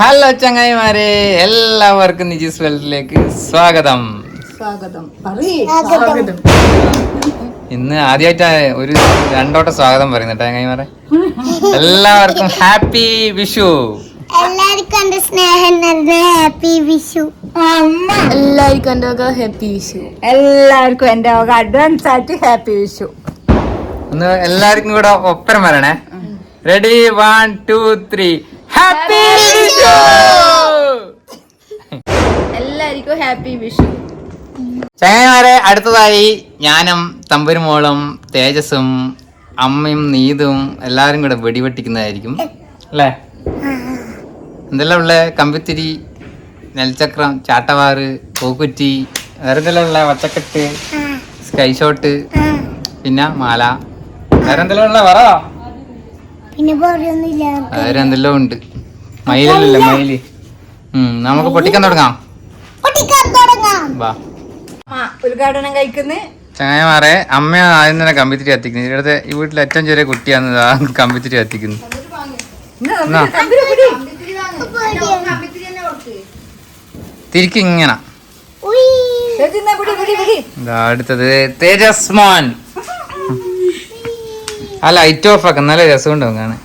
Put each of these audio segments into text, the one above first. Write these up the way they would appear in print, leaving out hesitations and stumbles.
Hello ചങ്ങായിമാരെ, എല്ലാവർക്കും നിജീസ് വേൾഡിലേക്ക് സ്വാഗതം. ഇന്ന് ആദ്യമായിട്ടാ ഒരു രണ്ടോട്ടം സ്വാഗതം പറയുന്നത് ചങ്ങായിമാരെ. എല്ലാവർക്കും ഹാപ്പി വിഷു. എല്ലാവർക്കും എന്റെ സ്നേഹം നിറഞ്ഞ ഹാപ്പി വിഷു. എല്ലാവർക്കും എൻ്റെ വക ഹാപ്പി വിഷു. എല്ലാവർക്കും എന്റെ വക അഡ്വാൻസ് ആയിട്ട് ഹാപ്പി വിഷു. ഒന്ന് എല്ലാവർക്കും കൂടെ ഒപ്പരം വരണേ. റെഡി, 1, 2, 3. ഹാപ്പി വിഷു. എല്ലാവർക്കും ഹാപ്പി വിഷു. ചങ്ങായിമാരെ, അടുത്തതായി ഞാനും തമ്പുരുമോളും തേജസും അമ്മയും നീതും എല്ലാരും കൂടെ വെടിവെട്ടിക്കുന്നതായിരിക്കും അല്ലേ? എന്തെല്ലാം ഉള്ളേ? കമ്പിത്തിരി, നെൽച്ചക്രം, ചാട്ടവാറ്, പൂക്കുറ്റി, വേറെ എന്തെല്ലാം ഉള്ള? വച്ചക്കെട്ട്, സ്കൈ ഷോട്ട്, പിന്നെ മാല, വേറെ എന്തെല്ലാം ഉള്ള? പറ. പിന്നെ പറയൊന്നുമില്ല, വേറെ എന്തെല്ലാം ഉണ്ട്. മയിലല്ലേ മയില്. നമുക്ക് പൊട്ടിക്കാൻ തുടങ്ങാം. വാ ഉദ്ഘാടനം കഴിക്കുന്ന ചങ്ങായിമാരെ, അമ്മ ആദ്യം തന്നെ കമ്പിത്തിരി കത്തിക്കുന്നു. ഇവിടുത്തെ ഈ വീട്ടിൽ ഏറ്റവും ചെറിയ കുട്ടിയാണ് കമ്പിത്തിരി കത്തിക്കുന്നു. തിരിക്കും ഇങ്ങനെ. അടുത്തത് തേജസ് മോൻ. ആ ലൈറ്റ് ഓഫ് ആക്കാം, നല്ല രസം ഉണ്ടാവും കാണാൻ.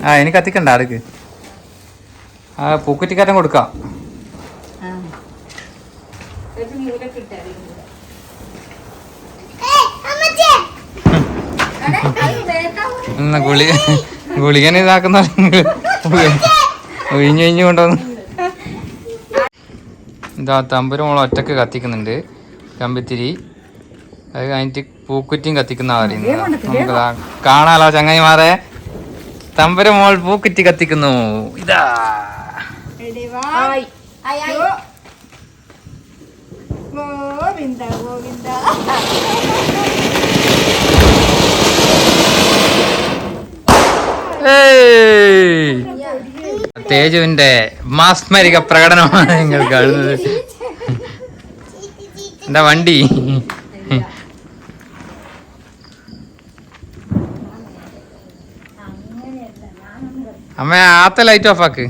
ആ എനിക്ക് കത്തിക്കണ്ട ആർക്ക്. ആ പൂക്കുറ്റിക്കാരൻ കൊടുക്കാം. ഗുളികൻ ഇതാക്കുന്ന ഒഴിഞ്ഞു കൊണ്ടുവന്ന് ഇതാ തമ്പുരുമോളം ഒറ്റക്ക് കത്തിക്കുന്നുണ്ട് കമ്പിത്തിരി. അത് കഴിഞ്ഞിട്ട് പൂക്കുറ്റിയും കത്തിക്കുന്ന പറയുന്നത്. നമുക്ക് കാണാലോ ചങ്ങായിമാരെ, തമ്പുരുമോൾ പൂക്കുറ്റി കത്തിക്കുന്നു. ഇതാ തേജുവിന്റെ മാസ്മരിക പ്രകടനമാണ് നിങ്ങൾ കാണുന്നത്. എന്താ വണ്ടി? അമ്മ ആത്ത ലൈറ്റ് ഓഫ് ആക്ക്.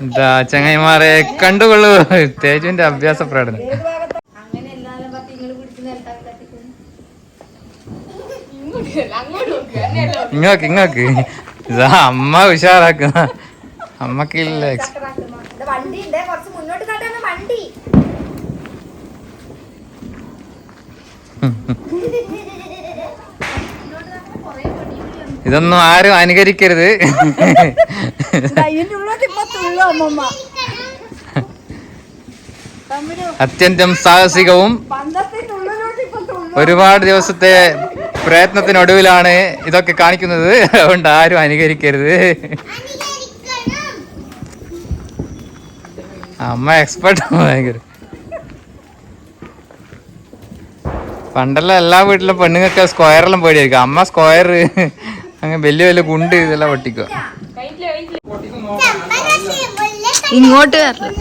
എന്താ ചങ്ങായിമാരെ കണ്ടുകൊള്ളൂ തേജുവിന്റെ അഭ്യാസ പ്രകടനം. ഇങ്ങോക്ക് ഇതാ അമ്മ ഉഷാറാക്കുന്ന. അമ്മക്കില്ല ഇതൊന്നും ആരും അനുകരിക്കരുത്. അത്യന്തം സാഹസികവും ഒരുപാട് ദിവസത്തെ പ്രയത്നത്തിനൊടുവിലാണ് ഇതൊക്കെ കാണിക്കുന്നത്. അതുകൊണ്ട് ആരും അനുകരിക്കരുത്. അമ്മ എക്സ്പെർട്ടാണ് ഭയങ്കര. പണ്ടെല്ലാം എല്ലാ വീട്ടിലും പെണ്ണുങ്ങൾക്ക് സ്ക്വയറെല്ലാം പേടിയായിരിക്കും. അമ്മ സ്ക്വയർ അങ്ങനെ വലിയ വലിയ കുണ്ട് ഇതെല്ലാം പൊട്ടിക്കുക. ഇങ്ങോട്ട് വരണം.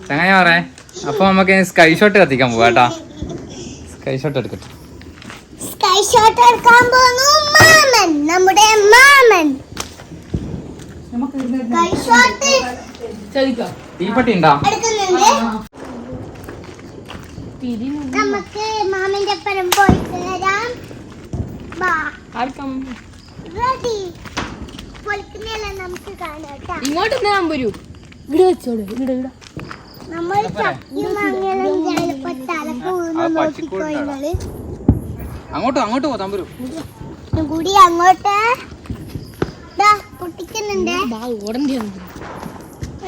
ചങ്ങായി പറയാ. അപ്പൊ നമുക്ക് സ്കൈ ഷോട്ട് കത്തിക്കാൻ പോവാ കേട്ടാ. സ്കൈ ഷോട്ട് എടുക്കട്ടെ. സ്കൈ ഷോട്ട് എടുക്കാൻ പോകുന്നു മാമൻ, നമ്മുടെ മാമൻ. സ്കൈ ഷോട്ട് തീപ്പെട്ടി ഉണ്ടോ? എടുക്കുന്നുണ്ട്. നമുക്ക് മാമന്റെ ഒപ്പം പോയിട്ട് വരാം. റെഡി. പൊളിക്കുന്നെല്ലാം നമുക്ക് കാണാം. ഇങ്ങോട്ട് ഞാൻ വരൂ. ഇവിടെ വെച്ചോളൂ. ഇവിടെ നമ്മൾ ചക്കിയും മാങ്ങയും ചിലപ്പോ തലക്ക് വീണ് നോക്കിക്കോള്. അങ്ങോട്ട് പോ തമ്പുരു. കൂടി അങ്ങോട്ട് പൊട്ടിക്കുന്നുണ്ട്.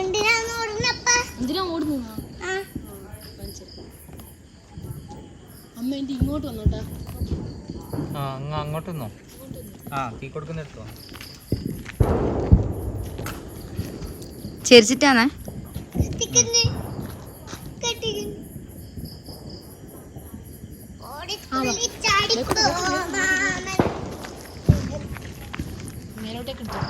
എന്തിനാണ് ഓടുന്നപ്പ? എന്തിനാ ഓടുന്നു? അമ്മ എന്റെ ഇങ്ങോട്ട് വന്നോട്ടാ. അങ്ങോട്ട് വന്നോ. തീ കൊടുക്കുന്ന എടുത്തോ. ചെരിച്ചിട്ടാണേ. മേലോട്ടേക്ക് എടുത്തോ.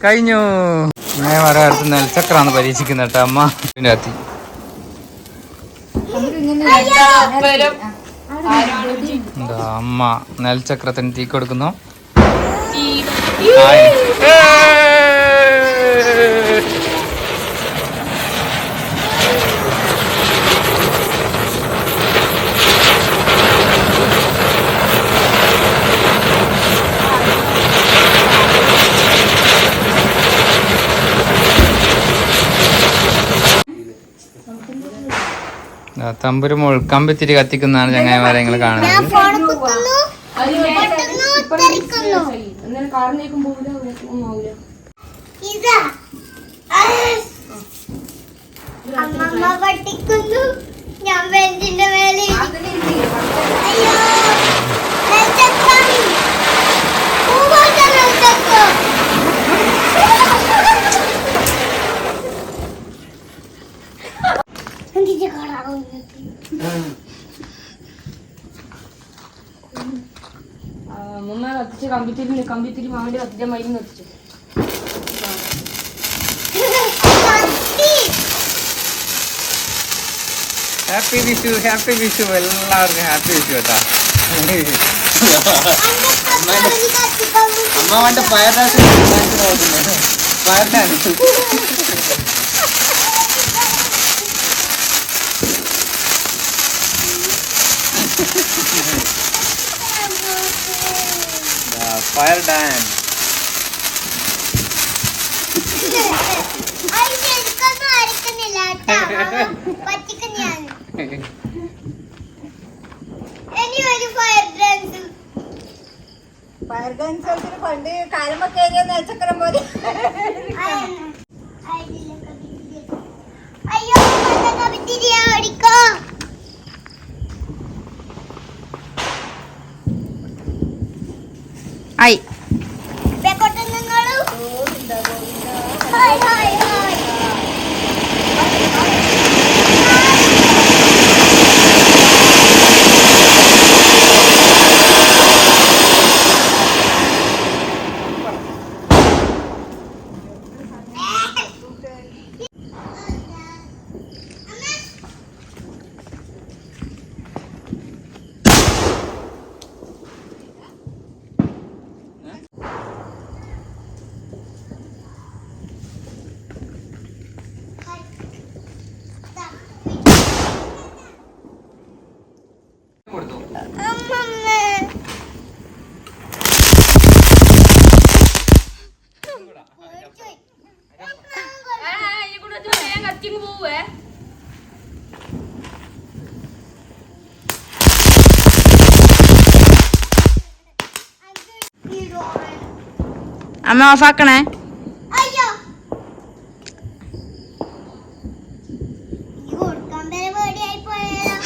കഴിഞ്ഞു. ഇങ്ങനെ പറയാത്ത നെൽച്ചക്രാന്ന് പരീക്ഷിക്കുന്ന കേട്ടോ അമ്മ. രാത്രി എന്താ അമ്മ നെൽച്ചക്രത്തിന് തീ കൊടുക്കുന്നു. തമ്പുരു മുൾക്കമ്പിത്തിരി കത്തിക്കുന്നതാണ് ചങ്ങായിമാരെ നിങ്ങൾ കാണുന്നത്. അമ്മമ്മ പഠിക്കുന്നു. ഞാൻ വെന്റിന്റെ മേലെ അയ്യോ അമ്മ കത്തിച്ച് കമ്പിത്തിരി മാവേണ്ടി കത്തിച്ച മരുന്ന് കത്തിച്ചു. ഹാപ്പി വിഷു, ഹാപ്പി വിഷു, എല്ലാവർക്കും ഹാപ്പി വിഷു കേട്ടാ. അമ്മാവന്റെ fire dance fire dance. Fire dance fire dance പണ്ട് കാലമൊക്കെ നെൽച്ചക്രം പോലെ. അയ്യോ ഓടിക്കോ. ആയി കത്തിങ് പോവേ. അമ്മ ഓഫാക്കണേ. അയ്യോ ഈ കൊടുക്കാൻ പേര് പേടിയായി പോയാലോ.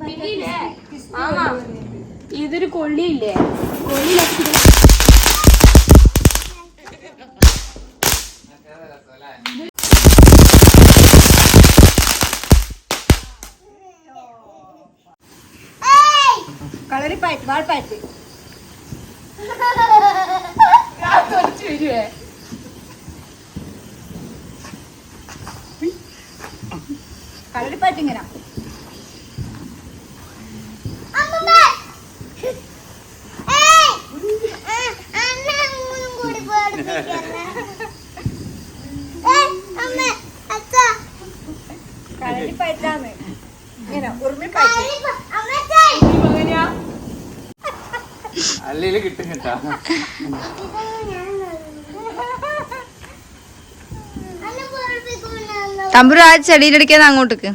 പിന്നില്ലേ മാമാ ഇതൊരു കൊള്ളിയില്ലേ, കൊള്ളി കളറിപ്പായിട്ട് വാൾപ്പായിട്ട് വരുവേ. കളറിപ്പായിട്ട് ഇങ്ങനെ അമ്മമ്മ ഏയ് അണ്ണ അങ്ങോട്ടും കൂടി പേടിപ്പിക്കല്ലേ. അമ്മ അച്ഛ കളറിപ്പായിട്ടാണ് ഇങ്ങനെ ഉറുമിപ്പായിട്ട്. അമ്മച്ചേ അല്ലേലും കിട്ടും കേട്ടാ. അണ്ണ പേടിപ്പിക്കുന്ന തമ്പുരു ആ ചെടിയിലടിക്കാൻ അങ്ങോട്ടേക്ക്.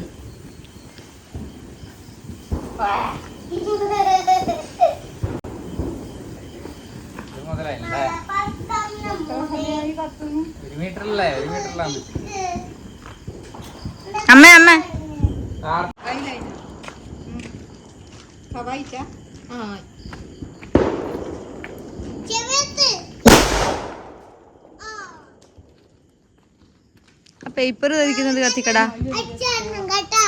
ഇത് മുതലായില്ലേ? 1 മീറ്ററല്ലേ? 1 മീറ്ററിലാണ്. അമ്മ അമ്മ ചെവിയത്ത് പേപ്പർ ധരിക്കുന്നത് കത്തിക്കടാ. അച്ഛനും കേട്ടാ.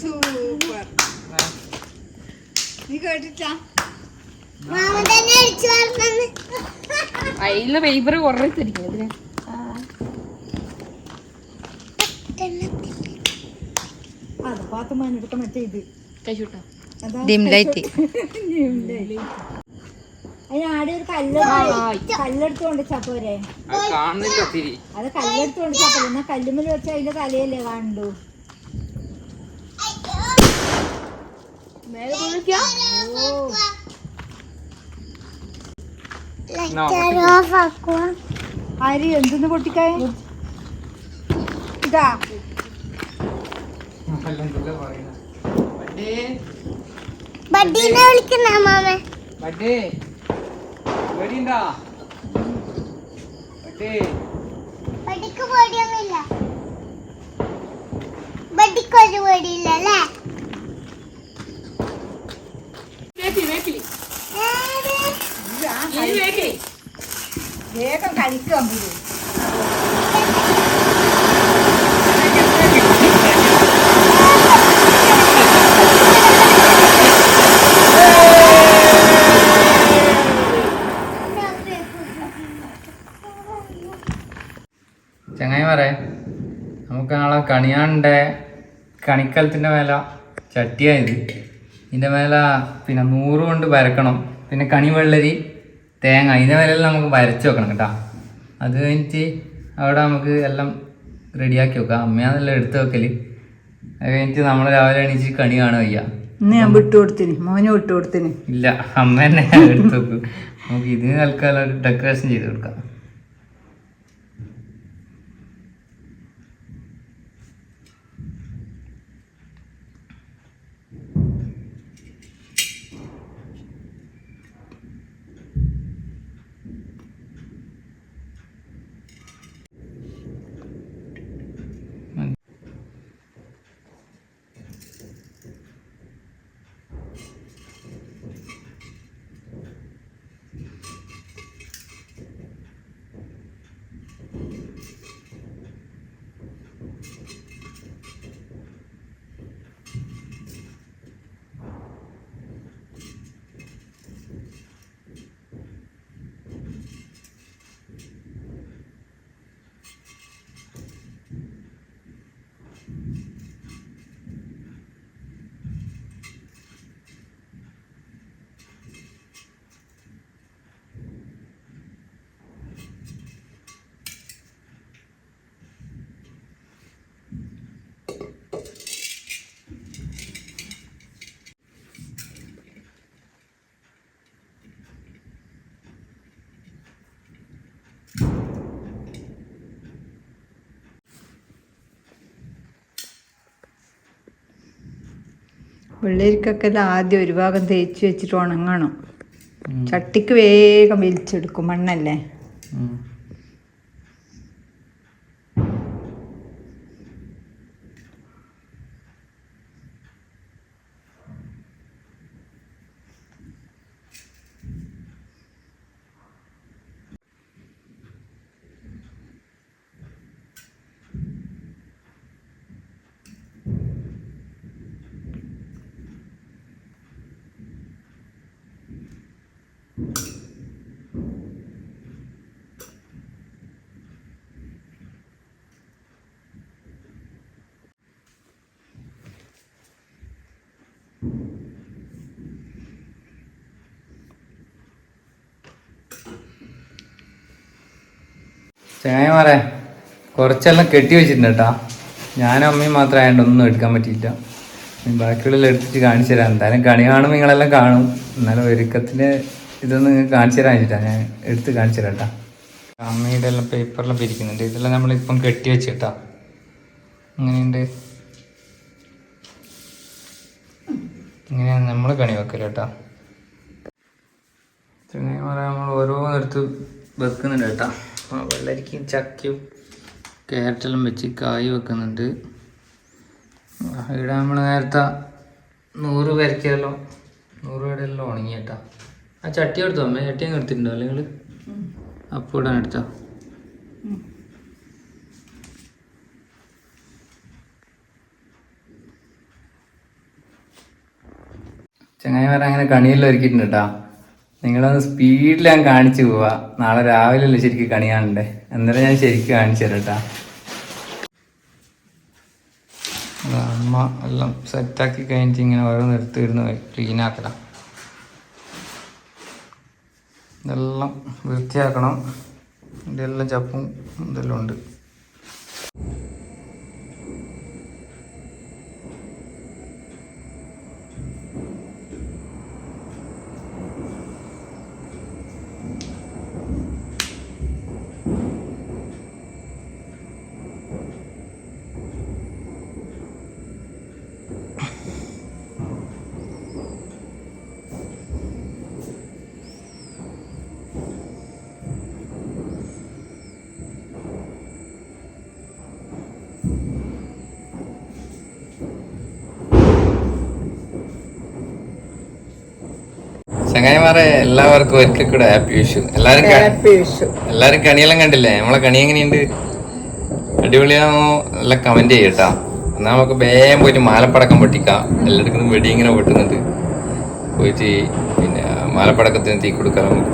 സൂപ്പർ. നീ കേട്ടിട്ടാ? മാമ തന്നെ അടിച്ചു പറഞ്ഞത്. അതിലെ പേപ്പർ കുറേ തിരിക്കും ഇതിന്. കഴിച്ചോട്ടാ. Dim light. അതിനാടെ ഒരു കല്ലെടുത്തോണ്ട് ചപ്പോരെ. അത് കാണുന്നില്ല ഒത്തിരി. അത് കല്ലെടുത്തോണ്ട് ചപ്പല എന്നാ കല്ലുമ്മൽ വെച്ച് അതിന്റെ തലയല്ലേ കണ്ടു. മേലെ കുളിക്കാ. ഓഫ് ആക്കുക. ആര് എന്തെന്ന് പൊട്ടിക്കായ ഇതാ ബഡ്ഡീനെ വിളിക്കുന്ന മാമേ. ബഡ്ഡിക്ക് പേടിയൊന്നുമില്ല. ബഡ്ഡിക്കൊരു പേടിയില്ല അല്ലേ? വേക്കിലി ഇത് വേക്കിലി. വേഗം കളിക്കാൻ പോയി. ചങ്ങായിമാരെ, നമുക്ക് നാളെ കണിയാണ്ടെ കണിക്കലത്തിൻ്റെ മേലെ ചട്ടിയായത്. ഇതിൻ്റെ മേലെ പിന്നെ 100 കൊണ്ട് വരക്കണം. പിന്നെ കണി വെള്ളരി തേങ്ങ ഇതിൻ്റെ മേലെല്ലാം നമുക്ക് വരച്ച് വെക്കണം കേട്ടോ. അത് കഴിഞ്ഞിട്ട് അവിടെ നമുക്ക് എല്ലാം റെഡിയാക്കി വെക്കാം. അമ്മയാണെല്ലാം എടുത്ത് വെക്കൽ. അത് കഴിഞ്ഞിട്ട് നമ്മൾ രാവിലെ എണീച്ച് കണി കാണുക വയ്യ. ഇന്ന് ഞാൻ വിട്ടുകൊടുത്തിന്, മോനെ വിട്ടുകൊടുത്തിന്. ഇല്ല, അമ്മ തന്നെ എടുത്ത് വെക്കും. നമുക്ക് ഇതിന് തൽക്കാലം ഒരു ഡെക്കറേഷൻ ചെയ്ത് കൊടുക്കാം. വെള്ളരിക്കൊക്കെ ആദ്യം ഒരു ഭാഗം തേച്ച് വെച്ചിട്ട് ഉണങ്ങണം. ചട്ടിക്ക് വേഗം വലിച്ചെടുക്കും, മണ്ണല്ലേ. ചങ്ങായിമാരെ കുറച്ചെല്ലാം കെട്ടി വെച്ചിട്ടുണ്ട് കേട്ടാ. ഞാനും അമ്മയും മാത്രമായതുകൊണ്ട് ഒന്നും എടുക്കാൻ പറ്റിയില്ല. ബാക്കിയുള്ള എടുത്തിട്ട് കാണിച്ചു തരാം. എന്തായാലും കണി കാണുമ്പോൾ നിങ്ങളെല്ലാം കാണും. എന്നാലും ഒരുക്കത്തിന് ഇതൊന്നും നിങ്ങൾക്ക് കാണിച്ചു തരാൻ വെച്ചിട്ടാണ് ഞാൻ എടുത്ത് കാണിച്ചു തരാം കേട്ടാ. അമ്മയുടെ എല്ലാം പേപ്പറെല്ലാം പിരിക്കുന്നുണ്ട്. ഇതെല്ലാം നമ്മളിപ്പം കെട്ടി വെച്ചിട്ടാ. അങ്ങനെയുണ്ട്. ഇങ്ങനെയാണ് നമ്മൾ കണി വെക്കല് കേട്ടാ. ചങ്ങായിമാരെ നമ്മൾ ഓരോന്നെടുത്ത് വെക്കുന്നുണ്ട് കേട്ടാ. വെള്ളരിക്കും ചക്കയും ക്യാരറ്റെല്ലാം വെച്ച് കായ് വെക്കുന്നുണ്ട്. ഇവിടെ നമ്മൾ നേരത്തെ 100 പേരക്കല്ലോ 100 പേരെല്ലാം ഉണങ്ങി കേട്ടാ. ആ ചട്ടി എടുത്തോ അമ്മ? ചട്ടി അങ്ങ് എടുത്തിട്ടുണ്ടോ അല്ലെങ്കിൽ അപ്പോൾ ഇടാൻ എടുത്തോ? ചങ്ങായിമാരെ അങ്ങനെ കണിയെല്ലാം ഒരുക്കിയിട്ടുണ്ട് കേട്ടാ. നിങ്ങളൊന്ന് സ്പീഡിൽ ഞാൻ കാണിച്ചു പോവാ. നാളെ രാവിലെ അല്ലേ ശരിക്കും കണി കാണണ്ടേ. അന്നേരം ഞാൻ ശരിക്കും കാണിച്ചു തരാം കേട്ടാ. അമ്മ എല്ലാം സെറ്റാക്കി കഴിഞ്ഞിട്ട് ഇങ്ങനെ ഓരോ നിർത്തി ഇരുന്ന് ക്ലീൻ ആക്കണം. ഇതെല്ലാം വൃത്തിയാക്കണം. ഇതെല്ലാം ചപ്പും ഇതെല്ലാം ഉണ്ട്. ചങ്ങായിമാരെ എല്ലാവർക്കും ഒരിക്കൽ കൂടെ ഹാപ്പി വിഷു. എല്ലാരും കണിയെല്ലാം കണ്ടില്ലേ? നമ്മളെ കണി എങ്ങനെയുണ്ട്? അടിപൊളിയാണോ? നല്ല കമന്റ് ചെയ്യട്ടാ. എന്നാ നമുക്ക് വേഗം പോയിട്ട് മാലപ്പടക്കം പൊട്ടിക്കാം. എല്ലായിടത്തും വെടി ഇങ്ങനെ പൊട്ടുന്നുണ്ട്. പോയിട്ട് പിന്നെ മാലപ്പടക്കത്തിന് തീ കൊടുക്കാം നമുക്ക്.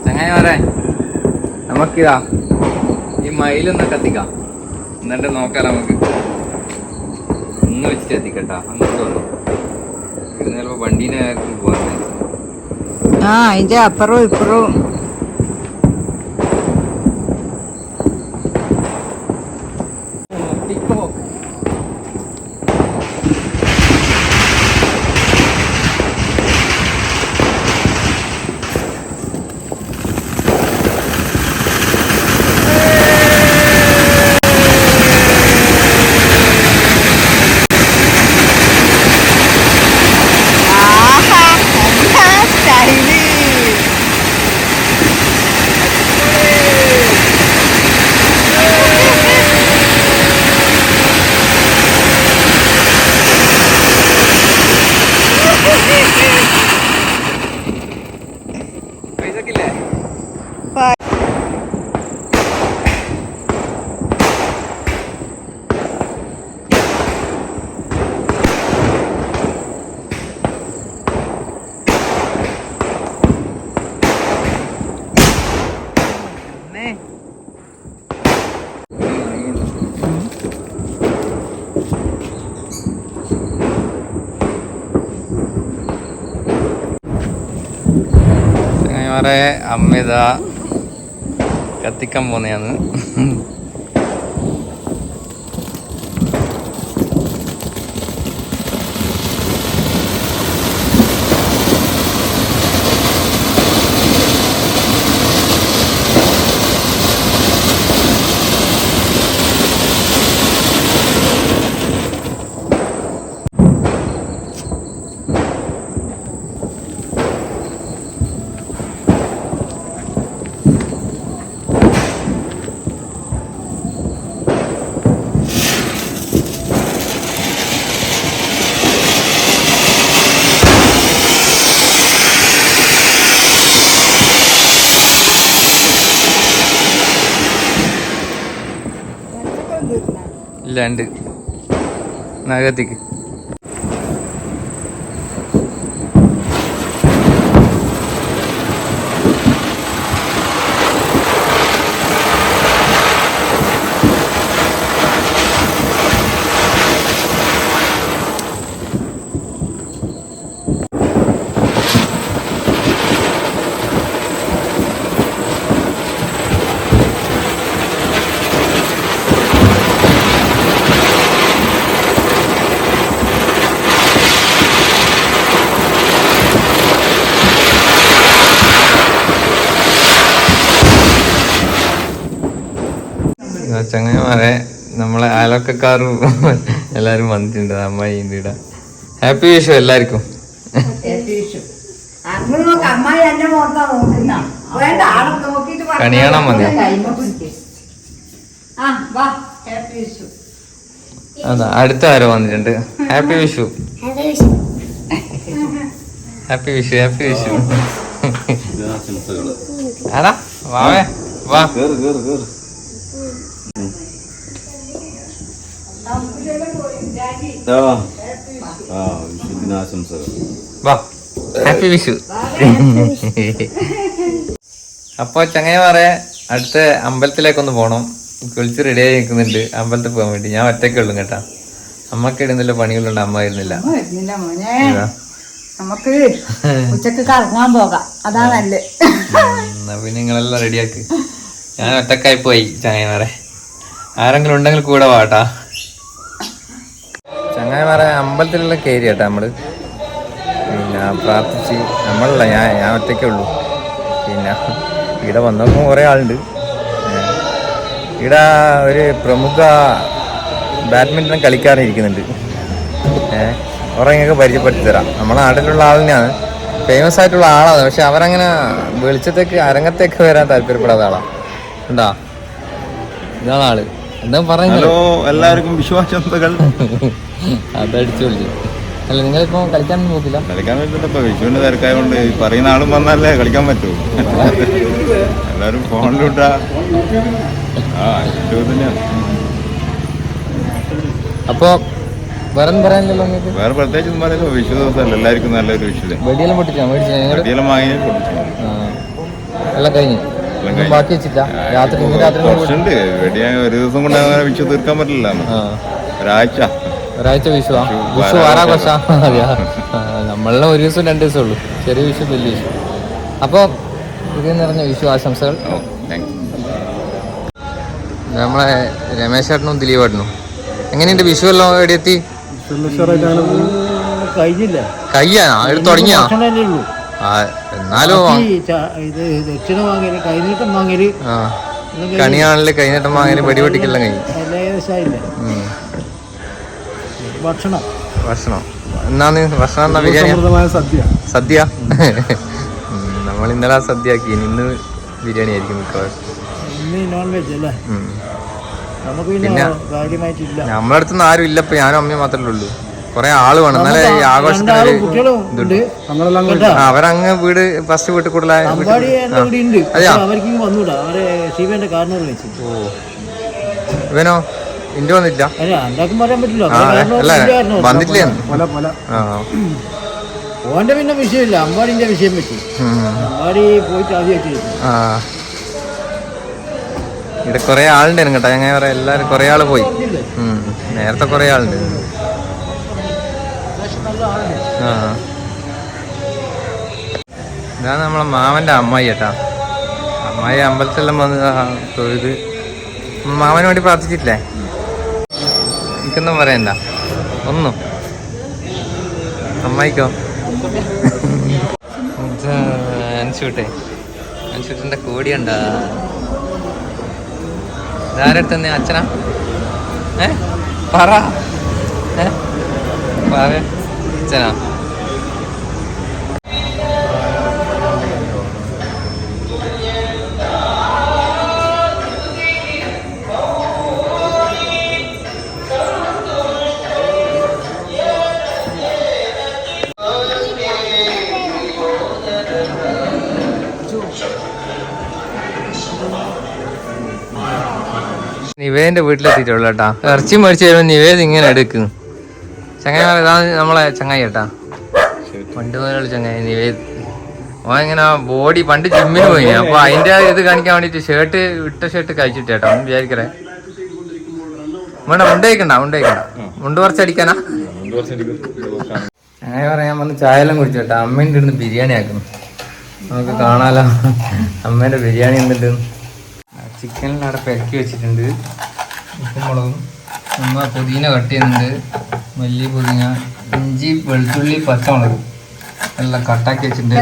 ചങ്ങായിമാരെ നമുക്കിതാ ഈ മയിലൊന്ന് കത്തിക്കാം. എന്നിട്ട് നോക്കാം. നമുക്ക് ഒന്ന് വെച്ചിട്ട് എത്തിക്കട്ടാ. അങ്ങോട്ട് വന്നു ഇത് ചിലപ്പോ വണ്ടീനെ പോകാൻ. അതിന്റെ അപ്പുറവും ഇപ്പുറവും ചങ്ങായിമാരെ അമ്മ ഇതാ കത്തിക്കാൻ പോന്നെയാന്ന്. ഇല്ലാണ്ട് നഗത്തിക്ക് ചങ്ങന്മാരെ നമ്മളെ അയലൊക്കക്കാരും എല്ലാരും വന്നിട്ടുണ്ട്. അമ്മായി ഇവിടെ ഹാപ്പി വിഷു എല്ലാവർക്കും. കണിയാണം മതി. അതാ അടുത്ത ആരോ വന്നിട്ടുണ്ട്. Happy Vishu happy Vishu happy Vishu. ആടാ വാവേ വാ. ഹാപ്പി വിഷു. അപ്പൊ ചങ്ങന്മാരെ അടുത്ത അമ്പലത്തിലേക്കൊന്ന് പോണം. കുളിച്ച് റെഡി ആയി നിൽക്കുന്നുണ്ട് അമ്പലത്തിൽ പോകാൻ വേണ്ടി. ഞാൻ ഒറ്റയ്ക്കേ ഉള്ളു കേട്ടാ. അമ്മക്ക് ഇടുന്നില്ല പണികളുണ്ട്. അമ്മ ഇരുന്നില്ല. നമുക്ക് ഉച്ചക്ക് കറങ്ങാൻ പോകാം. അതാ നല്ലത്. പിന്നെ നിങ്ങളെല്ലാം റെഡിയാക്ക്. ഞാൻ ഒറ്റക്കായി പോയി ചങ്ങന്മാരെ. ആരെങ്കിലും ഉണ്ടെങ്കിൽ കൂടെ വാട്ടാ. ചങ്ങായിമാരെ അമ്പലത്തിലുള്ള കയറി കേട്ടാ നമ്മള്. പിന്നെ പ്രാർത്ഥിച്ച് നമ്മളല്ല ഞാൻ ഒറ്റയ്ക്കേ ഉള്ളൂ. പിന്നെ ഇവിടെ വന്നപ്പോൾ കുറേ ആളുണ്ട്. ഇവിടെ ഒരു പ്രമുഖ ബാഡ്മിൻ്റൺ കളിക്കാരൻ ഇരിക്കുന്നുണ്ട്. കുറേ നിങ്ങൾക്ക് പരിചയപ്പെടുത്തി തരാം. നമ്മളെ നാട്ടിലുള്ള ആൾ തന്നെയാണ്. ഫേമസ് ആയിട്ടുള്ള ആളാണ്. പക്ഷെ അവരങ്ങനെ വെളിച്ചത്തേക്ക് അരങ്ങത്തേക്ക് വരാൻ താല്പര്യപ്പെടാത്ത ആളാണ്. ഉണ്ടാ ഇതാണ് ആള്. എന്താ പറയുന്നത്? എല്ലാവർക്കും വിശ്വാസങ്ങൾ. അതടിച്ചു വിളിച്ചു. അല്ല നിങ്ങളിപ്പോ കളിക്കാൻ നോക്കില്ല? കളിക്കാൻ പറ്റില്ല. വിഷുവിന്റെ തിരക്കായതുകൊണ്ട് പറയുന്ന ആളും വന്നാലേ കളിക്കാൻ പറ്റൂ. എല്ലാരും ഫോണിലിട്ടാ തന്നെയാണ്. അപ്പൊ വേറെ പറയാനില്ലല്ലോ നിങ്ങൾക്ക്? വേറെ പ്രത്യേകിച്ച് ഒന്നും പറയല്ലോ. വിഷു ദിവസമല്ല എല്ലാവർക്കും നല്ലൊരു വിഷു. വെടിയെല്ലാം പൊട്ടിച്ചാ വെടിയെല്ലാം വാങ്ങി പൊട്ടിച്ചു എല്ലാം കഴിഞ്ഞു. ബാക്കി വെച്ചില്ല. രാത്രി കുറച്ചുണ്ട് വെടിയാ. ഒരു ദിവസം കൊണ്ട് അങ്ങനെ വിഷു തീർക്കാൻ പറ്റില്ല. ഒരാഴ്ച വിഷുവാ. വിഷു ആറാഘോഷ. അതെയാ. നമ്മളെ ഒരു ദിവസം 2 ദിവസം ഉള്ളൂ. ചെറിയ വിഷു വലിയ വിഷു. അപ്പൊ ഇത് നിറഞ്ഞ വിഷു ആശംസകൾ. നമ്മളെ രമേശ് ചേട്ടനും ദിലീപ് ചേട്ടനും എങ്ങനെയുണ്ട് വിഷു എല്ലാം എവിടെയെത്തി? കയ്യാ എടുത്ത് തുടങ്ങിയാ? എന്നാലും കണിയാണല്ലേ കൈനീട്ടം വാങ്ങല് വെടിപൊട്ടിക്കെല്ലാം കഴിഞ്ഞു. ഭക്ഷണം എന്നാന്ന് ഭക്ഷണം എന്നാ? ബിരിയാണി സദ്യ. നമ്മൾ ഇന്നലെ സദ്യ ആക്കി. ഇന്ന് ബിരിയാണി ആയിരിക്കും മിക്കവാറും. പിന്നെ നമ്മളെ അടുത്തൊന്നും ആരും ഇല്ല. ഇപ്പൊ ഞാനും അമ്മയും മാത്രമേ ഉള്ളൂ. കൊറേ ആള് വേണം എന്നാലേ ഈ ആഘോഷത്തിന്. അവരങ്ങ് വീട് ഫസ്റ്റ് വീട്ടിൽ കൂടുതലായ ഇവനോ ഇന്റെ വന്നില്ല. വന്നിട്ടില്ലേ? ഓന്റെ പിന്നെ വിഷയമില്ല. അമ്പാടിന്റെ വിഷയം പറ്റി. അമ്പാടി പോയിട്ട് ആദ്യം ഇവിടെ കുറെ ആളുണ്ടായിരുന്നു കേട്ടോ. ഞാൻ പറയാം എല്ലാരും കുറെ ആള് പോയി. നേരത്തെ കുറെ ആളുണ്ട്. ആ ഇതാണ് നമ്മളെ മാമന്റെ അമ്മായി കേട്ടാ. അമ്മായി അമ്പലത്തിലെല്ലാം വന്ന് തൊഴുത് മാമന് വേണ്ടി പ്രാർത്ഥിച്ചിട്ടില്ലേ? എനിക്കൊന്നും പറയണ്ട ഒന്നും. അമ്മായിക്കോ അൻഷൂട്ടിന്റെ കൂടിയുണ്ടാ? ഇതാരടുത്തന്നെ? അച്ഛനാ? പറ അച്ഛനാ? നിവേദിന്റെ വീട്ടിലെത്തിയിട്ടുള്ളൂ കേട്ടാ. ഇറച്ചി മേടിച്ച് വരുമ്പോ നിവേദ് ഇങ്ങനെ എടുക്കുന്നു. ചങ്ങായി ഇതാണ് നമ്മളെ ചങ്ങായി കേട്ടാ. പണ്ട് പോലുള്ള ചങ്ങായി നിവേദ്. അവൻ ഇങ്ങനെ ബോഡി പണ്ട് ജിമ്മിന് പോയി. അപ്പൊ അതിന്റെ ഇത് കാണിക്കാൻ വേണ്ടിട്ട് ഇട്ട ഷർട്ട് കഴിച്ചിട്ട് കേട്ടോ. അവൻ വിചാരിക്കറേ വേണ്ട മുണ്ട് കഴിക്കണ്ട മുണ്ട് കുറച്ചടിക്കാനാ. ചങ്ങായി പറയാൻ വന്ന് ചായയെല്ലാം കുടിച്ചു കേട്ടാ. അമ്മേൻ്റെ ഇരുന്ന് ബിരിയാണി ആക്കുന്നു. നമുക്ക് കാണാലോ അമ്മേന്റെ ബിരിയാണി എന്തുണ്ട്. ചിക്കനിൽ അവിടെ പെരക്കി വെച്ചിട്ടുണ്ട്. ഉപ്പും മുളകും. അമ്മ പുതിന കട്ട് ചെയ്യുന്നുണ്ട്. മല്ലി, പുതിന, ഇഞ്ചി, വെളുത്തുള്ളി, പച്ചമുളക് എല്ലാം കട്ടാക്കി വെച്ചിട്ടുണ്ട്.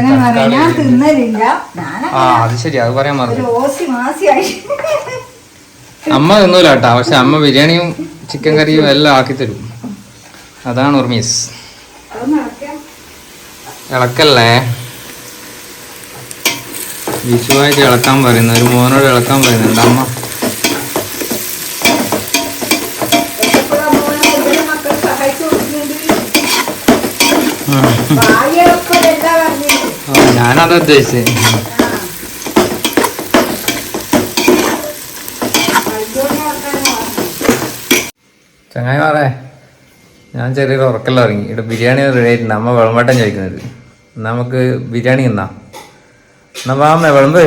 ആ അത് ശരി, അത് പറയാൻ മറന്നു. അമ്മ തിന്നൂല കേട്ടാ. പക്ഷെ അമ്മ ബിരിയാണിയും ചിക്കൻ കറിയും എല്ലാം ആക്കി തരും. അതാണ് ഉർമീസ്. ഇളക്കല്ലേ, വിഷുവായിട്ട് ഇളക്കാൻ പറയുന്നു. ഒരു മോനോട് ഇളക്കാൻ പറയുന്നുണ്ട് അമ്മ. ഞാനതാ ഉദ്ദേശിച്ചത്. ചങ്ങായി മാറേ, ഞാൻ ചെറിയൊരു ഉറക്കെല്ലാം ഇറങ്ങി. ഇവിടെ ബിരിയാണി റെഡി ആയിട്ടുണ്ട്. അമ്മ വിളമ്പട്ടം ചോദിക്കുന്നത്. നമുക്ക് ബിരിയാണി തിന്നാം. എന്നാ വാമ്മ വിളമ്പ്.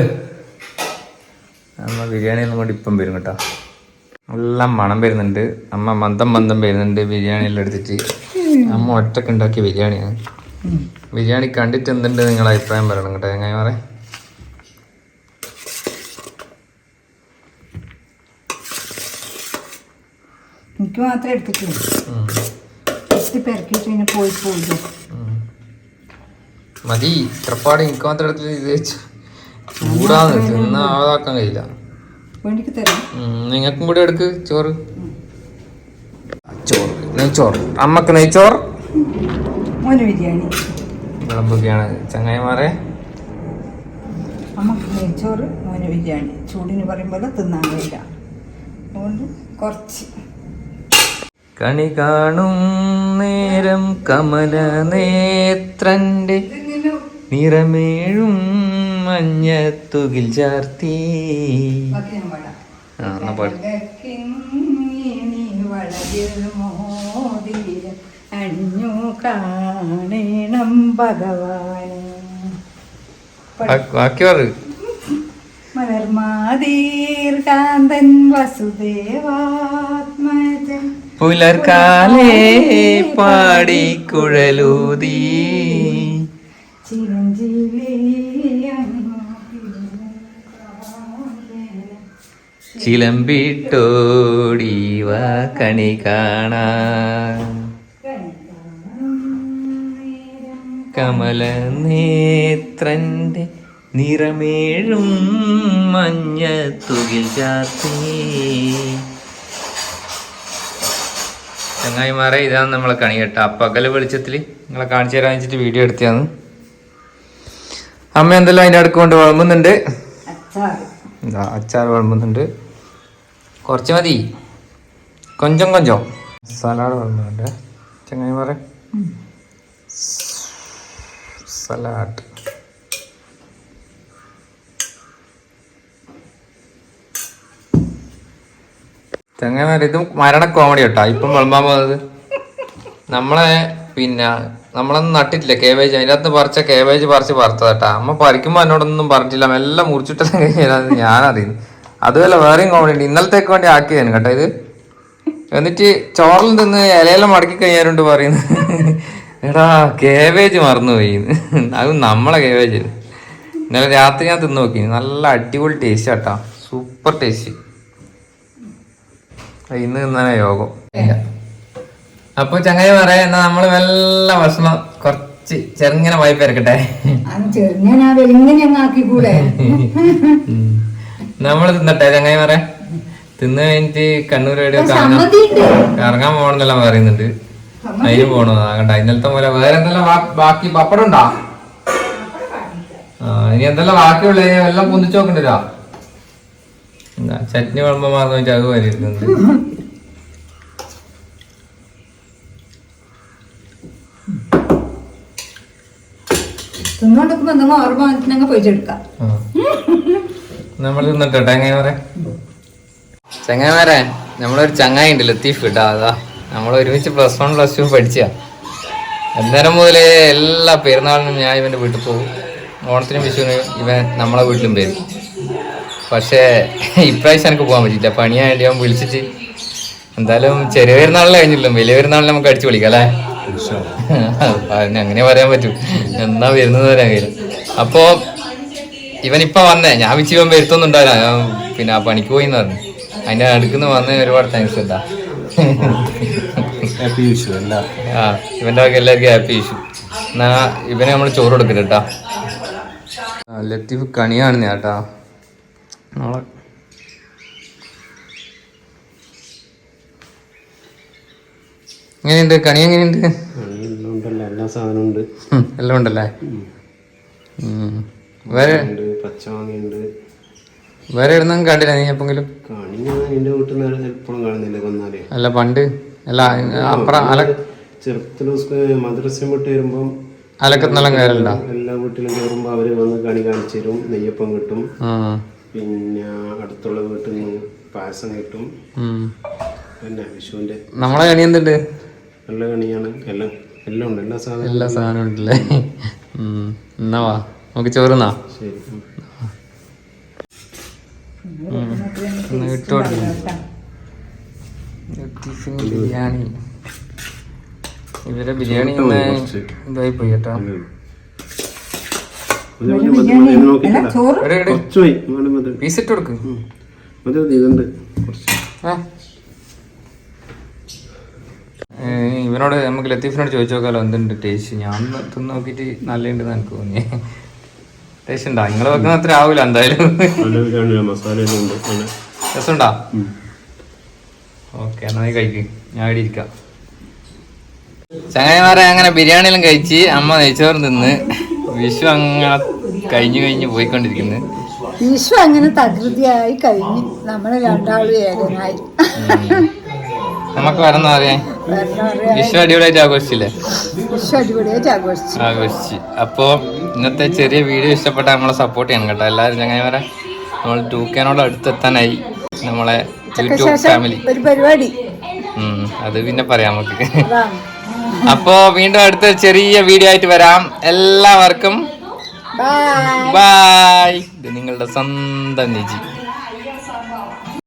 അമ്മ ബിരിയാണി ഒന്നും കൊണ്ട് ഇപ്പം വരും കേട്ടോ. എല്ലാം മണം വരുന്നുണ്ട്. അമ്മ മന്ദം വരുന്നുണ്ട് ബിരിയാണിയെല്ലാം എടുത്തിട്ട്. അമ്മ ഒറ്റക്ക് ഉണ്ടാക്കിയ ബിരിയാണിയാണ്. ബിരിയാണി കണ്ടിട്ട് എന്തുണ്ട് നിങ്ങളെ അഭിപ്രായം പറയണം കേട്ടോ. എങ്ങനെ പറയാം. എനിക്ക് മാത്രമേ എടുത്തിട്ടുള്ളൂ. പെരക്കിട്ട് പോയി മതി. ഇത്രപ്പാട് എനിക്ക് മാത്രം എടുത്തിട്ട് ഇത് വെച്ചു ചൂടാന്ന് തിന്ന ആവാതാക്കാൻ കഴിയില്ല. നിങ്ങൾക്കും കൂടെ എടുക്ക് ചോറ്. നെയ്ച്ചോറ്. അമ്മക്ക് നെയ്ച്ചോറ്, ബിരിയാണി വിളമ്പൊക്കെയാണ് ചങ്ങായിമാരെ. അമ്മക്ക് നെയ്ച്ചോറ്, മോന് ബിരിയാണി. ചൂടിന് പറയുമ്പോൾ തിന്നാൻ കഴിയില്ല. അതുകൊണ്ട് കുറച്ച്. കണി കാണും നേരം കമല നേത്രന്റെ നിറമേഴും മഞ്ഞത്തുകിൽ ചാർത്തി. അഞ്ഞു കാണണം ഭഗവാനെ. ബാക്കി പറ. മലർമാതീർ കാന്തൻ വസുദേവാത്മജൻ പുലർക്കാലേ പാടി കുഴലൂതി ചിലമ്പിട്ടോടിവ കണി കാണാൻ. കമല നേത്രന്റെ നിറമേഴും മഞ്ഞത്തുകിൽ ചാർത്തി. ചങ്ങായിമാരെ, ഇതാണ് നമ്മളെ കണി കേട്ടോ. പകല് വെളിച്ചത്തിൽ നിങ്ങളെ കാണിച്ചു തരാൻ വെച്ചിട്ട് വീഡിയോ എടുത്തതാണ്. അമ്മ എന്തെല്ലാം അതിൻ്റെ അടുക്ക് കൊണ്ട് വിളമ്പുന്നുണ്ട്. അച്ചാർ വിളമ്പുന്നുണ്ട്. കുറച്ച് മതി, കൊഞ്ചം സലാഡ് വിളമ്പുന്നുണ്ട് ചങ്ങായിമാരെ. സലാഡ് ചങ്ങായിമാരെ, ഇത് മരണ കോമഡി കേട്ടോ. ഇപ്പം വിളമ്പാൻ പോകുന്നത് നമ്മളൊന്നും നട്ടിട്ടില്ല കേബേജ്. അതിൻ്റെ അകത്ത് പറിച്ച കേബേജ് പറിച്ച് വറുത്തതാട്ടാ. അമ്മ പറിക്കുമ്പോൾ എന്നോടൊന്നും പറഞ്ഞിട്ടില്ല. എല്ലാം മുറിച്ചിട്ടെല്ലാം കഴിഞ്ഞാൽ ഞാനറിയുന്നു. അതുമല്ല വേറെയും കോമഡി ഉണ്ട്. ഇന്നലത്തേക്ക് വേണ്ടി ആക്കിയതാണ് കേട്ടോ ഇത്. എന്നിട്ട് ചോറിൽ നിന്ന് ഇലയെല്ലാം മടക്കി കഴിഞ്ഞാലുണ്ട് പറയുന്നത്, എടാ കേബേജ് മറന്നുപോയി. അത് നമ്മളെ കേബേജ്. ഇന്നലെ രാത്രി ഞാൻ തിന്ന് നോക്കി, നല്ല അടിപൊളി ടേസ്റ്റ് കേട്ടാ, സൂപ്പർ ടേസ്റ്റ്. ഇന്ന് തിന്നാനേ യോഗം. അപ്പൊ ചങ്ങായി പറയാ, എന്നാ നമ്മള് വല്ല ഭക്ഷണം കുറച്ച് ചെറുങ്ങനെ വായ്പരക്കട്ടെ. ചെറുങ്ങനെ വെളിങ്ങനെ ആക്കിക്കൂടെ? നമ്മള് തിന്നട്ടെ ചങ്ങായി പറയാ. തിന്ന് കഴിഞ്ഞിട്ട് കണ്ണൂർ എവിടെയോ കറങ്ങാൻ പോകണമെന്നെല്ലാം പറയുന്നുണ്ട്. അതിന് പോണോ കണ്ട. ഇന്നലത്തെ പോലെ വേറെ എന്തെല്ലാം ബാക്കി പപ്പടം ഉണ്ടാ? ഇനി എന്തെല്ലാം ബാക്കിയുള്ള എല്ലാം പൊന്തിച്ച് നോക്കണ്ടല്ലോ. എന്താ ചട്നി കുഴമ്പ മാറുന്ന വെച്ചാൽ അത് പോലെ ഇരുന്നുണ്ട്. തിന്നോണ്ടിരിക്കുമ്പോ എന്തെങ്കിലും ഓർമ്മ പോയിച്ചെടുക്കാം. നമ്മൾ തിന്നിട്ടെ ചങ്ങായിമാരെ. ചങ്ങായിമാരെ, നമ്മളൊരു ചങ്ങായി ഉണ്ട് ലത്തീഫ് കേട്ടോ. അതാ നമ്മൾ ഒരുമിച്ച് +1 +2 പഠിച്ച. അന്നേരം മുതലേ എല്ലാ പെരുന്നാളിനും ഞാൻ ഇവൻ്റെ വീട്ടിൽ പോകും. ഓണത്തിനും വിഷുവിനും ഇവൻ നമ്മളെ വീട്ടിലും വരും. പക്ഷേ ഇപ്രാവശ്യം എനിക്ക് പോകാൻ പറ്റില്ല, പണിയായിട്ട് അവൻ വിളിച്ചിട്ട്. എന്തായാലും ചെറിയ പെരുന്നാളിൽ കഴിഞ്ഞില്ലോ, വലിയ പെരുന്നാളിൽ നമുക്ക് അടിച്ചു വിളിക്കാം അല്ലേ? അങ്ങനെ പറയാൻ പറ്റൂ, എന്നാ വരുന്നത് വരാൻ കഴിയും. അപ്പോ ഇവനിപ്പ വന്നേ, ഞാൻ വിളിച്ച് ഇവൻ വരുത്തൊന്നുണ്ടാവില്ല. പിന്നെ ആ പണിക്ക് പോയിന്ന് പറഞ്ഞു. അതിന്റെ അടുക്കുന്ന വന്ന് ഒരുപാട് താങ്ക്സ് കേട്ടാ. ആ ഇവന്റെ വക എല്ലാവർക്കും ഹാപ്പി വിഷു. എന്നാ ഇവനെ നമ്മൾ ചോറ് കൊടുക്കരുത് കേട്ടാ. ലത്തീഫ് കണിയാണ് ചേട്ടാ നാളെ. എങ്ങനെയുണ്ട് കണി? എങ്ങനെയുണ്ട്? എല്ലാം ഉണ്ടല്ലേ. വേറെ വേറെ എവിടുന്നും കണ്ടില്ല നീ എപ്പെങ്കിലും? അല്ല പണ്ട് അല്ല അപ്പുറം മദ്രസ വിട്ട് വരുമ്പം അലക്കത്തെല്ലാം കയറലുണ്ടോ? എല്ലാ വീട്ടിലും കയറുമ്പോ അവര് വന്ന് കണി കാണിച്ചു തരും. നെയ്യപ്പം കിട്ടും, പിന്നെ അടുത്തുള്ള വീട്ടിൽ നിന്ന് പായസം കിട്ടും. പിന്നെ വിഷുവിന്റെ നമ്മളെ കണി എന്തുണ്ട്? നല്ല കണിയാണ്. എല്ലാം എല്ലാം ഉണ്ട്, എല്ലാ സാധനവും ഉണ്ടല്ലേ. എന്നാ വാ നമുക്ക് ചോറുന്നാ. ശരി. ബിരിയാണി, ഇവരെ ബിരിയാണി ഇതായി പോയി കേട്ടോ. പീസ് ഇട്ട് കൊടുക്ക്. ഇവനോട് നമുക്ക് ലത്തീഫിനോട് ചോദിച്ചു നോക്കാലോ എന്തുണ്ട് ടേസ്റ്റ്. ഞാൻ തിന്ന് നോക്കിയിട്ട് നല്ലുണ്ടെന്ന് എനിക്ക് തോന്നി. ടേസ്റ്റ് ഉണ്ടാ? നിങ്ങൾ വെക്കുന്ന അത്ര ആവൂല എന്തായാലും. രസമുണ്ടാ? ഓക്കെ എന്നാ നീ കഴിക്ക്, ഞാൻ ഇവിടെ ഇരിക്കാം. ചങ്ങായിമാരെ അങ്ങനെ ബിരിയാണിയെല്ലാം കഴിച്ച് അമ്മ നെയ്ച്ചോറ് തിന്ന് വിഷു അങ്ങനെ കഴിഞ്ഞു പോയിക്കൊണ്ടിരിക്കുന്നു. വിഷു അങ്ങനെ തകൃതിയായി കഴിഞ്ഞ് നമ്മള് രണ്ടാളും ഏകനായി. നമുക്ക് വരണം അറിയാം. വിഷു അടിപൊളിയായിട്ട് ആഘോഷിച്ചില്ലേ? വിഷു അടിപൊളിയായിട്ട് ആഘോഷിച്ച്. അപ്പോ ഇന്നത്തെ ചെറിയ വീഡിയോ ഇഷ്ടപ്പെട്ട നമ്മളെ സപ്പോർട്ട് ചെയ്യണം കേട്ടോ എല്ലാവരും. ചങ്ങായിമാരെ നമ്മൾ 2K അടുത്തെത്താനായി നമ്മളെ യൂട്യൂബ് ഫാമിലി. ഒരു പരിപാടി അത് പിന്നെ പറയാം നമുക്ക്. അപ്പോ വീണ്ടും അടുത്ത ചെറിയ വീഡിയോ ആയിട്ട് വരാം. എല്ലാവർക്കും ബൈ. ഇത് നിങ്ങളുടെ സ്വന്തം നിജി.